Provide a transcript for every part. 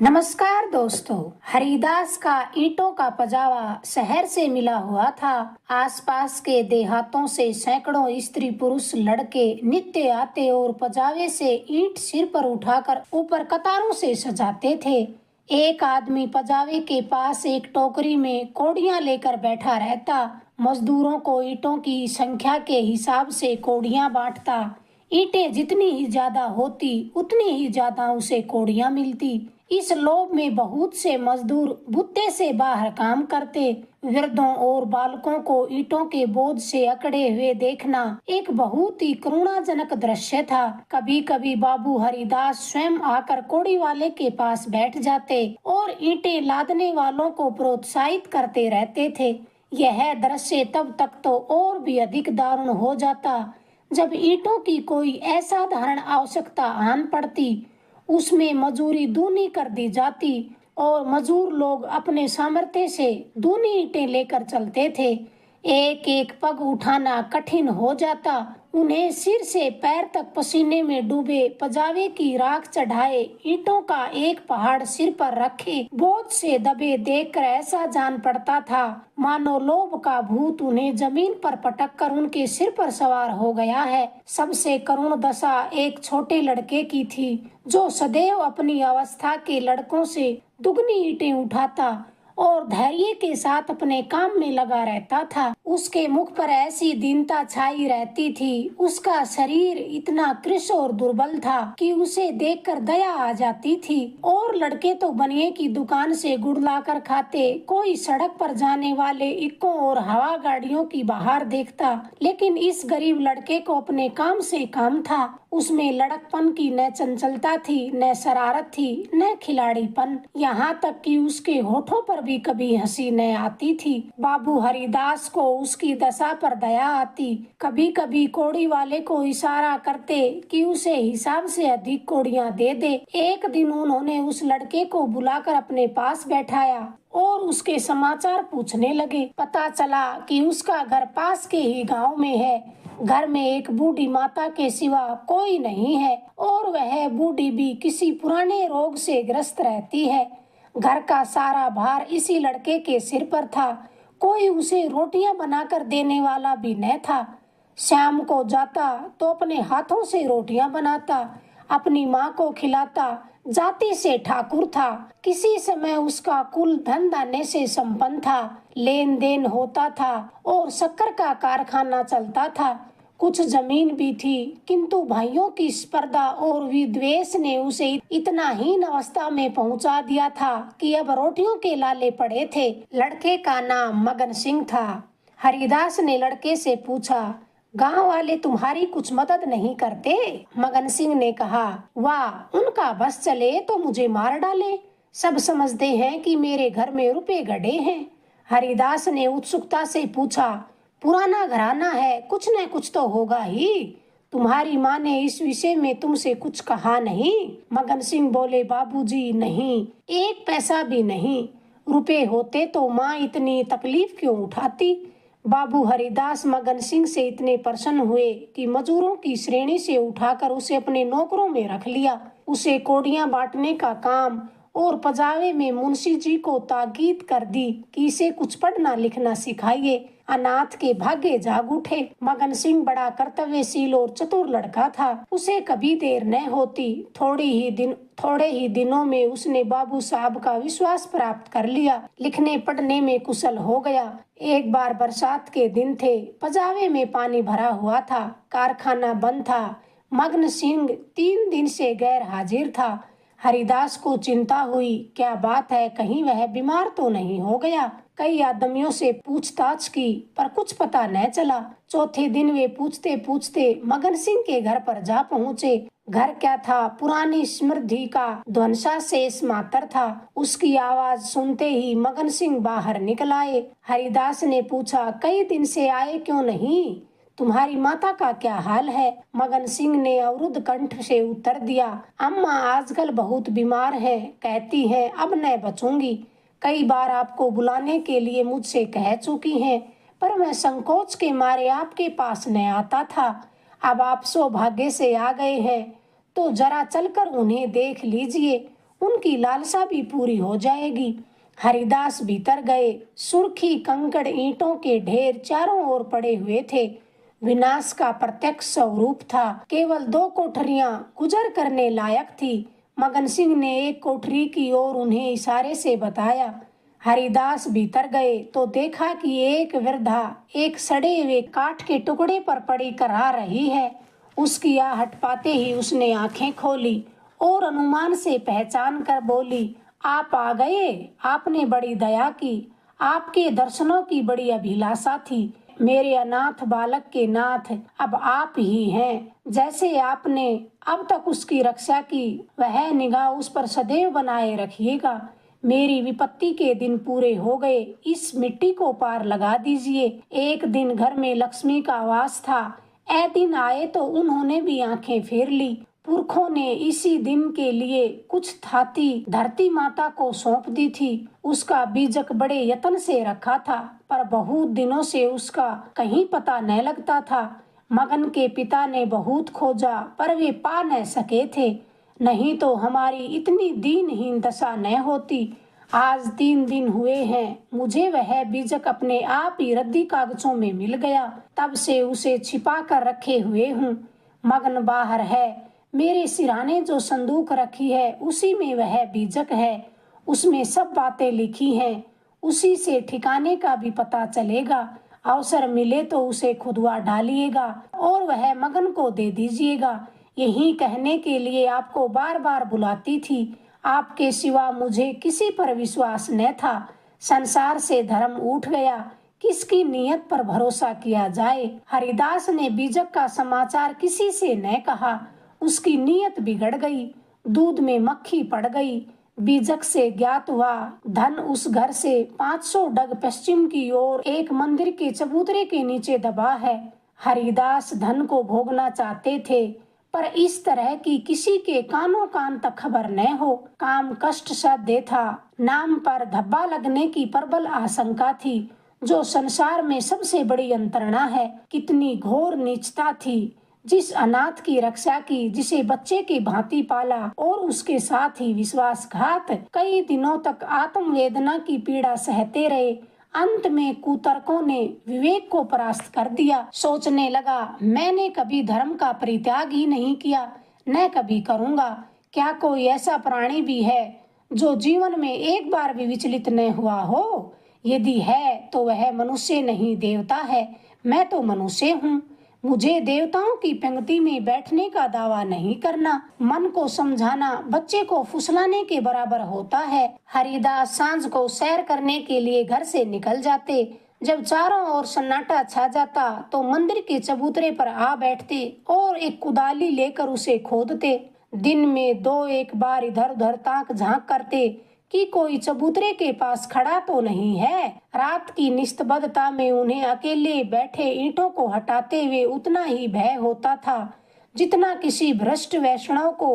नमस्कार दोस्तों। हरिदास का ईंटों का पजावा शहर से मिला हुआ था। आसपास के देहातों से सैकड़ों स्त्री पुरुष लड़के नित्य आते और पजावे से ईंट सिर पर उठाकर ऊपर कतारों से सजाते थे। एक आदमी पजावे के पास एक टोकरी में कौड़ियां लेकर बैठा रहता। मजदूरों को ईंटों की संख्या के हिसाब से कौड़ियां बांटता। ईंटें जितनी ही ज्यादा होती उतनी ही ज्यादा उसे कौड़ियां मिलती। इस लोभ में बहुत से मजदूर बुत्ते से बाहर काम करते। वृद्धों और बालकों को ईंटों के बोझ से अकड़े हुए देखना एक बहुत ही करुणाजनक दृश्य था। कभी कभी बाबू हरिदास स्वयं आकर कौड़ी वाले के पास बैठ जाते और ईंटें लादने वालों को प्रोत्साहित करते रहते थे। यह दृश्य तब तक तो और भी अधिक दारुण हो जाता जब ईंटों की कोई असाधारण आवश्यकता आन पड़ती। उसमें मजूरी दूनी कर दी जाती और मजूर लोग अपने सामर्थ्य से दूनी ईंटें लेकर चलते थे। एक एक पग उठाना कठिन हो जाता। उन्हें सिर से पैर तक पसीने में डूबे पजावे की राख चढ़ाए ईंटों का एक पहाड़ सिर पर रखे बोझ से दबे देखकर ऐसा जान पड़ता था मानो लोभ का भूत उन्हें जमीन पर पटक कर उनके सिर पर सवार हो गया है। सबसे करुण दशा एक छोटे लड़के की थी जो सदैव अपनी अवस्था के लड़कों से दुगनी ईंटें उठाता और धैर्य के साथ अपने काम में लगा रहता था। उसके मुख पर ऐसी दीनता छाई रहती थी। उसका शरीर इतना कृश और दुर्बल था कि उसे देखकर दया आ जाती थी। और लड़के तो बनिए की दुकान से गुड़ लाकर खाते, कोई सड़क पर जाने वाले इक्कों और हवा गाड़ियों की बहार देखता, लेकिन इस गरीब लड़के को अपने काम से काम था। उसमें लड़कपन की न चंचलता थी, न शरारत थी, न खिलाड़ीपन, यहाँ तक कि उसके होठों पर भी कभी हंसी न आती थी। बाबू हरिदास को उसकी दशा पर दया आती। कभी कभी कौड़ी वाले को इशारा करते कि उसे हिसाब से अधिक कौड़ियां दे दे। एक दिन उन्होंने उस लड़के को बुलाकर अपने पास बैठाया और उसके समाचार पूछने लगे। पता चला कि उसका घर पास के ही गांव में है। घर में एक बूढ़ी माता के सिवा कोई नहीं है और वह बूढ़ी भी किसी पुराने रोग से ग्रस्त रहती है। घर का सारा भार इसी लड़के के सिर पर था। कोई उसे रोटियां बनाकर देने वाला भी न था। शाम को जाता तो अपने हाथों से रोटियां बनाता, अपनी माँ को खिलाता। जाति से ठाकुर था। किसी समय उसका कुल धन धान्य से संपन्न था। लेन देन होता था और शक्कर का कारखाना चलता था। कुछ जमीन भी थी, किंतु भाइयों की स्पर्धा और विद्वेष ने उसे इतना हीन अवस्था में पहुंचा दिया था कि अब रोटियों के लाले पड़े थे। लड़के का नाम मगन सिंह था। हरिदास ने लड़के से पूछा, गांव वाले तुम्हारी कुछ मदद नहीं करते? मगन सिंह ने कहा, वाह, उनका बस चले तो मुझे मार डाले। सब समझते हैं कि मेरे घर में रुपए गड़े हैं। हरिदास ने उत्सुकता से पूछा, पुराना घराना है, कुछ न कुछ तो होगा ही। तुम्हारी माँ ने इस विषय में तुमसे कुछ कहा नहीं? मगन सिंह बोले, बाबूजी नहीं, एक पैसा भी नहीं। रुपए होते तो माँ इतनी तकलीफ क्यों उठाती? बाबू हरिदास मगन सिंह से इतने प्रसन्न हुए कि मजूरों की श्रेणी से उठाकर उसे अपने नौकरों में रख लिया। उसे कौड़ियां बांटने का काम और पजावे में मुंशी जी को ताकीद कर दी कि इसे कुछ पढ़ना लिखना सिखाइए। अनाथ के भाग्य जाग उठे। मगन सिंह बड़ा कर्तव्यशील और चतुर लड़का था। उसे कभी देर न होती। थोड़े ही दिनों में उसने बाबू साहब का विश्वास प्राप्त कर लिया। लिखने पढ़ने में कुशल हो गया। एक बार बरसात के दिन थे। पजावे में पानी भरा हुआ था। कारखाना बंद था। मगन सिंह 3 दिन से गैर हाजिर था। हरिदास को चिंता हुई, क्या बात है, कहीं वह बीमार तो नहीं हो गया? कई आदमियों से पूछताछ की पर कुछ पता न चला। चौथे दिन वे पूछते पूछते मगन सिंह के घर पर जा पहुँचे। घर क्या था, पुरानी स्मृति का ध्वंसावशेष मात्र था। उसकी आवाज सुनते ही मगन सिंह बाहर निकल आए। हरिदास ने पूछा, कई दिन से आए क्यों नहीं? तुम्हारी माता का क्या हाल है? मगन सिंह ने अवरुद्ध कंठ से उत्तर दिया, अम्मा आजकल बहुत बीमार है, कहती हैं अब न बचूंगी। कई बार आपको बुलाने के लिए मुझसे कह चुकी हैं, पर मैं संकोच के मारे आपके पास न आता था। अब आप सौभाग्य से आ गए हैं तो जरा चलकर उन्हें देख लीजिए। उनकी लालसा भी पूरी हो जाएगी। हरिदास भीतर गए। सुर्खी कंकड़ ईंटों के ढेर चारों ओर पड़े हुए थे। विनाश का प्रत्यक्ष स्वरूप था। केवल 2 कोठरियां गुजर करने लायक थी। मगन सिंह ने एक कोठरी की ओर उन्हें इशारे से बताया। हरिदास भीतर गए तो देखा कि एक वृद्धा एक सड़े हुए काठ के टुकड़े पर पड़ी करा रही है। उसकी आहट पाते ही उसने आंखें खोली और अनुमान से पहचान कर बोली, आप आ गए। आपने बड़ी दया की। आपके दर्शनों की बड़ी अभिलाषा थी। मेरे अनाथ बालक के नाथ अब आप ही हैं। जैसे आपने अब तक उसकी रक्षा की, वह निगाह उस पर सदैव बनाए रखिएगा। मेरी विपत्ति के दिन पूरे हो गए। इस मिट्टी को पार लगा दीजिए। एक दिन घर में लक्ष्मी का वास था। ए दिन आए तो उन्होंने भी आंखें फेर ली। पुरखों ने इसी दिन के लिए कुछ थाती धरती माता को सौंप दी थी। उसका बीजक बड़े यत्न से रखा था, पर बहुत दिनों से उसका कहीं पता न लगता था। मगन के पिता ने बहुत खोजा, पर वे पा न सके थे। नहीं तो हमारी इतनी दीनहीन दशा न होती। आज 3 दिन हुए हैं, मुझे वह बीजक अपने आप ही रद्दी कागजों में मिल गया। तब से उसे छिपा कर रखे हुए हूँ। मगन बाहर है। मेरे सिरहाने जो संदूक रखी है, उसी में वह बीजक है। उसमें सब बातें लिखी हैं। उसी से ठिकाने का भी पता चलेगा। अवसर मिले तो उसे खुदवा डालिएगा और वह मगन को दे दीजिएगा। यही कहने के लिए आपको बार बार बुलाती थी। आपके सिवा मुझे किसी पर विश्वास न था। संसार से धर्म उठ गया। किसकी नीयत पर भरोसा किया जाए। हरिदास ने बीजक का समाचार किसी से न कहा। उसकी नीयत बिगड़ गई। दूध में मक्खी पड़ गई। बीजक से ज्ञात हुआ धन उस घर से 500 डग पश्चिम की ओर एक मंदिर के चबूतरे के नीचे दबा है। हरिदास धन को भोगना चाहते थे, पर इस तरह की किसी के कानों कान तक खबर न हो। काम कष्ट साध्य था। नाम पर धब्बा लगने की प्रबल आशंका थी, जो संसार में सबसे बड़ी यंत्रणा है। कितनी घोर नीचता थी। जिस अनाथ की रक्षा की, जिसे बच्चे की भांति पाला और उसके साथ ही विश्वासघात, कई दिनों तक आत्मवेदना की पीड़ा सहते रहे। अंत में कुतर्कों ने विवेक को परास्त कर दिया। सोचने लगा, मैंने कभी धर्म का परित्याग ही नहीं किया, न कभी करूंगा। क्या कोई ऐसा प्राणी भी है जो जीवन में एक बार भी विचलित न हुआ हो? यदि है तो वह मनुष्य नहीं, देवता है। मैं तो मनुष्य हूँ। मुझे देवताओं की पंक्ति में बैठने का दावा नहीं करना। मन को समझाना बच्चे को फुसलाने के बराबर होता है। हरिदास सांझ को सैर करने के लिए घर से निकल जाते। जब चारों ओर सन्नाटा छा जाता तो मंदिर के चबूतरे पर आ बैठते और एक कुदाली लेकर उसे खोदते। दिन में 2-1 बार इधर उधर ताक झांक करते कि कोई चबूतरे के पास खड़ा तो नहीं है। रात की निस्तब्धता में उन्हें अकेले बैठे ईंटों को हटाते हुए उतना ही भय होता था जितना किसी भ्रष्ट वैष्णव को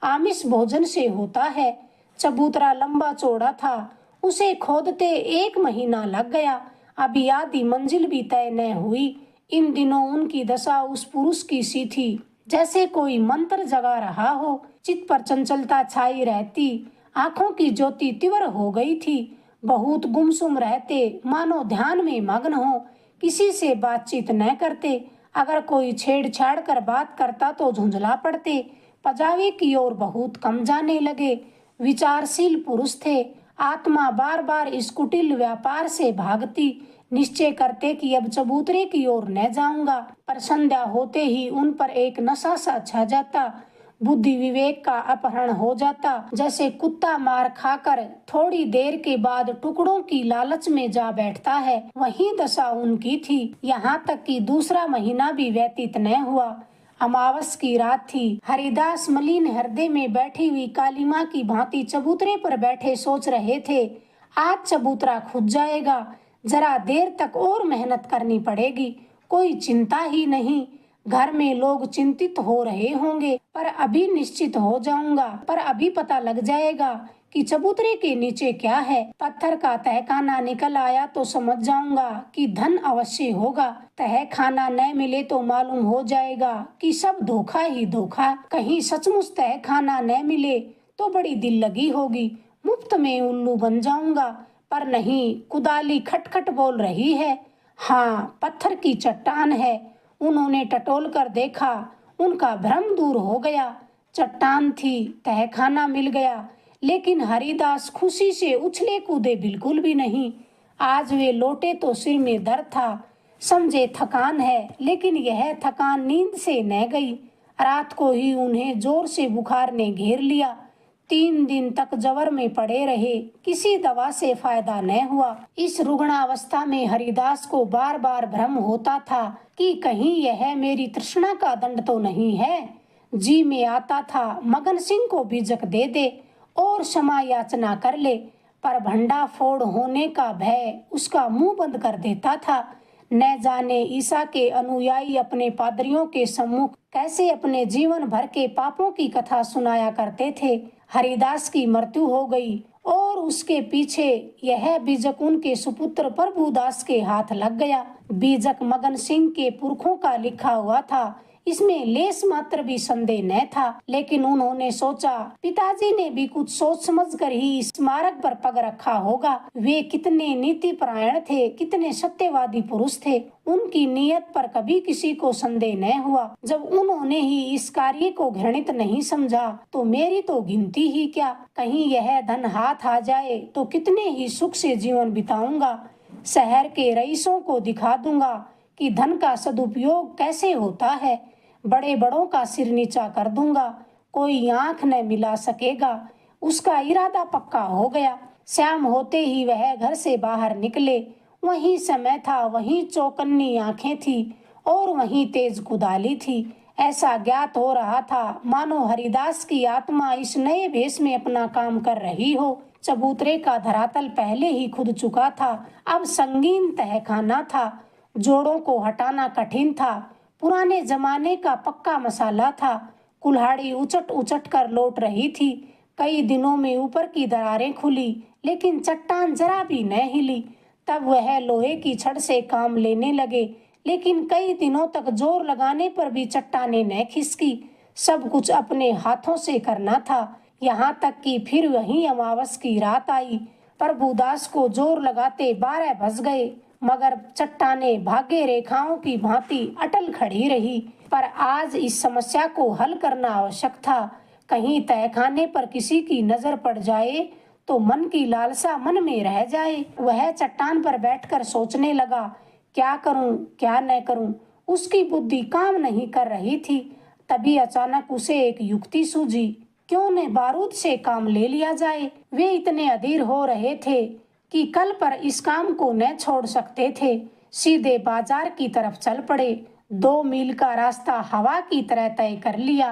आमिष भोजन से होता है। चबूतरा लंबा चौड़ा था। उसे खोदते 1 महीना लग गया। अभी आधी मंजिल भी तय न हुई। इन दिनों उनकी दशा उस पुरुष की सी थी जैसे कोई मंत्र जगा रहा हो। चित्त पर चंचलता छाई रहती। आंखों की ज्योति तीव्र हो गई थी। बहुत गुमसुम रहते, मानो ध्यान में मग्न हो। किसी से बातचीत न करते। अगर कोई छेड़छाड़ कर बात करता तो झुंझला पड़ते। पजावे की ओर बहुत कम जाने लगे। विचारशील पुरुष थे। आत्मा बार बार इस कुटिल व्यापार से भागती। निश्चय करते कि अब चबूतरे की ओर न जाऊंगा, पर संध्या होते ही उन पर एक नशा सा छा जाता। बुद्धि विवेक का अपहरण हो जाता। जैसे कुत्ता मार खाकर थोड़ी देर के बाद टुकड़ों की लालच में जा बैठता है, वही दशा उनकी थी। यहाँ तक कि दूसरा महीना भी व्यतीत न हुआ। अमावस की रात थी। हरिदास मलिन हृदय में बैठी हुई काली माँ की भांति चबूतरे पर बैठे सोच रहे थे, आज चबूतरा खुद जाएगा। जरा देर तक और मेहनत करनी पड़ेगी। कोई चिंता ही नहीं। घर में लोग चिंतित हो रहे होंगे, पर अभी निश्चित हो जाऊंगा। पर अभी पता लग जाएगा कि चबूतरे के नीचे क्या है। पत्थर का तहखाना निकल आया तो समझ जाऊंगा कि धन अवश्य होगा। तहखाना न मिले तो मालूम हो जाएगा कि सब धोखा ही धोखा। कहीं सचमुच तहखाना न मिले तो बड़ी दिल लगी होगी, मुफ्त में उल्लू बन जाऊंगा। पर नहीं, कुदाली खटखट बोल रही है। हाँ, पत्थर की चट्टान है। उन्होंने टटोल कर देखा, उनका भ्रम दूर हो गया। चट्टान थी, तहखाना मिल गया। लेकिन हरिदास खुशी से उछले कूदे बिल्कुल भी नहीं। आज वे लौटे तो सिर में दर्द था। समझे थकान है, लेकिन यह थकान नींद से न गई। रात को ही उन्हें जोर से बुखार ने घेर लिया। 3 दिन तक जवर में पड़े रहे, किसी दवा से फायदा न हुआ। इस रुग्णावस्था में हरिदास को बार बार भ्रम होता था कि कहीं यह मेरी तृष्णा का दंड तो नहीं है। जी में आता था मगन सिंह को बीजक दे दे और क्षमा याचना कर ले, पर भंडा फोड़ होने का भय उसका मुंह बंद कर देता था। न जाने ईसा के अनुयायी अपने पादरियों के सम्मुख कैसे अपने जीवन भर के पापों की कथा सुनाया करते थे। हरिदास की मृत्यु हो गई और उसके पीछे यह बीजक उनके सुपुत्र प्रभुदास के हाथ लग गया। बीजक मगन सिंह के पुरखों का लिखा हुआ था, इसमें लेस मात्र भी संदेह न था। लेकिन उन्होंने सोचा, पिताजी ने भी कुछ सोच समझ कर ही इस मार्ग पर पग रखा होगा। वे कितने नीति परायण थे, कितने सत्यवादी पुरुष थे। उनकी नीयत पर कभी किसी को संदेह न हुआ। जब उन्होंने ही इस कार्य को घृणित नहीं समझा, तो मेरी तो गिनती ही क्या। कहीं यह धन हाथ आ जाए तो कितने ही सुख से जीवन बिताऊंगा। शहर के रईसों को दिखा दूंगा कि धन का सदुपयोग कैसे होता है। बड़े बड़ों का सिर नीचा कर दूंगा, कोई आंख न मिला सकेगा। उसका इरादा पक्का हो गया। शाम होते ही वह घर से बाहर निकले। वही समय था, वही चौकन्नी आंखें थी और वही तेज कुदाली थी। ऐसा ज्ञात हो रहा था मानो हरिदास की आत्मा इस नए भेष में अपना काम कर रही हो। चबूतरे का धरातल पहले ही खुद चुका था, अब संगीन तहखाना था। जोड़ों को हटाना कठिन था, पुराने जमाने का पक्का मसाला था। कुल्हाड़ी उचट उचट कर लौट रही थी। कई दिनों में ऊपर की दरारें खुली, लेकिन चट्टान जरा भी न हिली। तब वह लोहे की छड़ से काम लेने लगे, लेकिन कई दिनों तक जोर लगाने पर भी चट्टानें न खिसकी। सब कुछ अपने हाथों से करना था, यहाँ तक कि फिर वही अमावस की रात आई। प्रभुदास को जोर लगाते 12 बज गए, मगर चट्टाने भाग्य रेखाओं की भांति अटल खड़ी रही। पर आज इस समस्या को हल करना आवश्यक था। कहीं तहखाने पर किसी की नजर पड़ जाए तो मन की लालसा मन में रह जाए। वह चट्टान पर बैठकर सोचने लगा, क्या करूं, क्या न करूं। उसकी बुद्धि काम नहीं कर रही थी। तभी अचानक उसे एक युक्ति सूझी, क्यों न बारूद से काम ले लिया जाए। वे इतने अधीर हो रहे थे कि कल पर इस काम को न छोड़ सकते थे। सीधे बाजार की तरफ चल पड़े। 2 मील का रास्ता हवा की तरह तय कर लिया,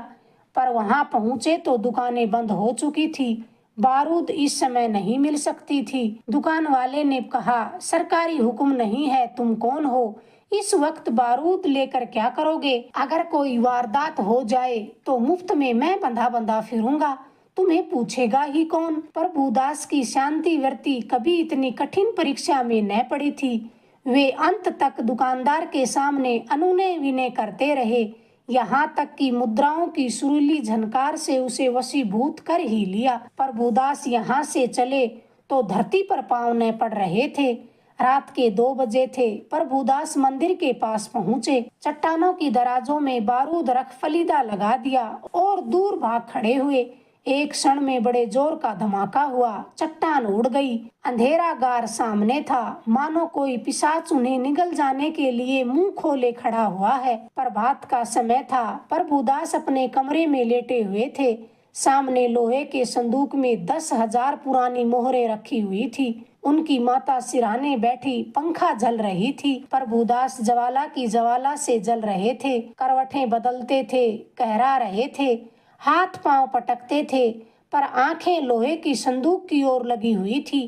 पर वहां पहुंचे तो दुकानें बंद हो चुकी थी। बारूद इस समय नहीं मिल सकती थी। दुकान वाले ने कहा, सरकारी हुक्म नहीं है, तुम कौन हो? इस वक्त बारूद लेकर क्या करोगे? अगर कोई वारदात हो जाए तो मुफ्त में मैं बंधा बंधा फिरूंगा, तुम्हें पूछेगा ही कौन? प्रभुदास की शांति वृत्ति कभी इतनी कठिन परीक्षा में न पड़ी थी। वे अंत तक दुकानदार के सामने अनुनय विनय करते रहे, यहाँ तक कि मुद्राओं की सुरीली झनकार से उसे वशीभूत कर ही लिया। प्रभुदास यहाँ से चले तो धरती पर पांव न पड़ रहे थे। रात के 2 बजे थे। प्रभुदास मंदिर के पास पहुँचे। चट्टानों की दराजों में बारूद रख फलीदा लगा दिया और दूर भाग खड़े हुए। एक क्षण में बड़े जोर का धमाका हुआ, चट्टान उड़ गई। अंधेरा गार सामने था, मानो कोई पिशाच उन्हें निगल जाने के लिए मुंह खोले खड़ा हुआ है। प्रभात का समय था। प्रभुदास अपने कमरे में लेटे हुए थे। सामने लोहे के संदूक में 10,000 पुरानी मोहरें रखी हुई थी। उनकी माता सिरहाने बैठी, पंखा जल रही थी। प्रभुदास ज्वाला की ज्वाला से जल रहे थे। करवटें बदलते थे, कहरा रहे थे, हाथ पांव पटकते थे, पर आंखें लोहे की संदूक की ओर लगी हुई थी।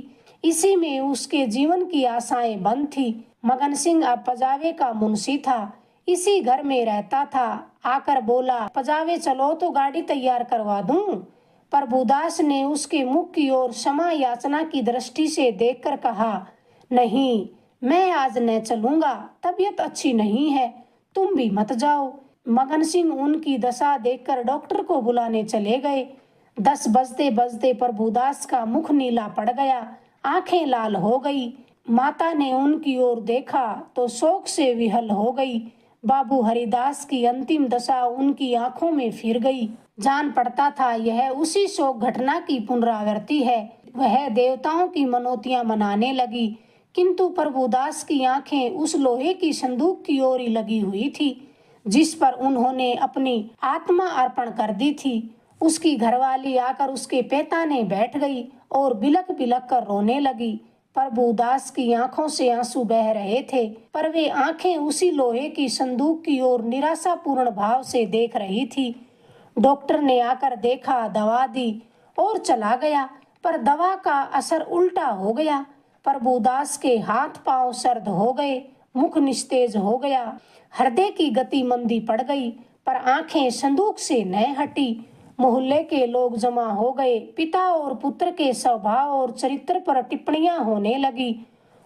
इसी में उसके जीवन की आशाएं बंद थी। मगन सिंह अब पजावे का मुंशी था, इसी घर में रहता था। आकर बोला, पजावे चलो तो गाड़ी तैयार करवा दूं। प्रभुदास ने उसके मुख की ओर क्षमा याचना की दृष्टि से देखकर कहा, नहीं, मैं आज न चलूंगा, तबीयत अच्छी नहीं है, तुम भी मत जाओ। मगन सिंह उनकी दशा देखकर डॉक्टर को बुलाने चले गए। 10 बजते बजते प्रभुदास का मुख नीला पड़ गया, आंखें लाल हो गई। माता ने उनकी ओर देखा तो शोक से विहल हो गई। बाबू हरिदास की अंतिम दशा उनकी आंखों में फिर गई। जान पड़ता था यह उसी शोक घटना की पुनरावृत्ति है। वह देवताओं की मनौतियां मनाने लगी, किंतु प्रभुदास की आंखें उस लोहे की संदूक की ओर ही लगी हुई थी जिस पर उन्होंने अपनी आत्मा अर्पण कर दी थी। उसकी घरवाली आकर उसके पैताने बैठ गई और बिलख बिलख कर रोने लगी। प्रभुदास की आंखों से आंसू बह रहे थे, पर वे आंखें उसी लोहे की संदूक की ओर निराशापूर्ण भाव से देख रही थी। डॉक्टर ने आकर देखा, दवा दी और चला गया, पर दवा का असर उल्टा हो गया। प्रभुदास के हाथ पांव सर्द हो गए, मुख निस्तेज हो गया, हृदय की गति मंदी पड़ गई, पर आंखें संदूक से न हटी। मोहल्ले के लोग जमा हो गए। पिता और पुत्र के स्वभाव और चरित्र पर टिप्पणियां होने लगी।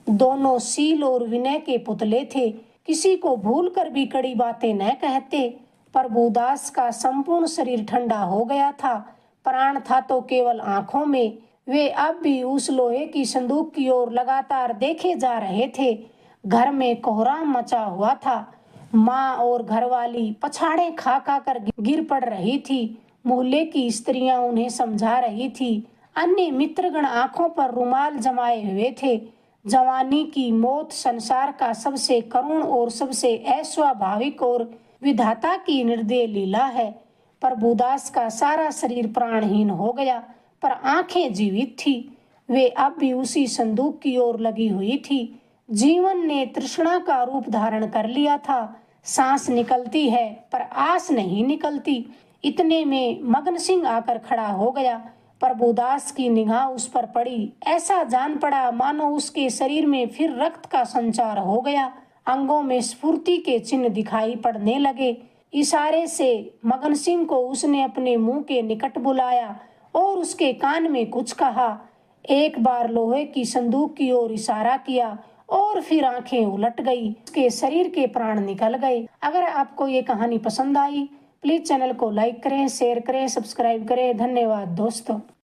दोनों शील और विनय के पुतले थे, किसी को भूल कर भी कड़ी बातें न कहते। प्रभुदास का संपूर्ण शरीर ठंडा हो गया था, प्राण था तो केवल आंखों में। वे अब भी उस लोहे की संदूक की ओर लगातार देखे जा रहे थे। घर में कोहराम मचा हुआ था। माँ और घरवाली पछाड़े खा खा कर गिर पड़ रही थी। मोहल्ले की स्त्रियां उन्हें समझा रही थी। अन्य मित्रगण आंखों पर रुमाल जमाए हुए थे। जवानी की मौत संसार का सबसे करुण और सबसे अस्वाभाविक और विधाता की निर्दय लीला है। प्रभुदास का सारा शरीर प्राणहीन हो गया, पर आंखें जीवित थी। वे अब भी उसी संदूक की ओर लगी हुई थी। जीवन ने तृष्णा का रूप धारण कर लिया था। सांस निकलती है पर आस नहीं निकलती। इतने में मगन सिंह आकर खड़ा हो गया। प्रभुदास की निगाह उस पर पड़ी। ऐसा जान पड़ा मानो उसके शरीर में फिर रक्त का संचार हो गया। अंगों में स्फूर्ति के चिन्ह दिखाई पड़ने लगे। इशारे से मगन सिंह को उसने अपने मुंह के निकट बुलाया और उसके कान में कुछ कहा। एक बार लोहे की संदूक की ओर इशारा किया और फिर आंखें उलट गई। उसके शरीर के प्राण निकल गए। अगर आपको ये कहानी पसंद आई, प्लीज चैनल को लाइक करें, शेयर करें, सब्सक्राइब करें। धन्यवाद दोस्तों।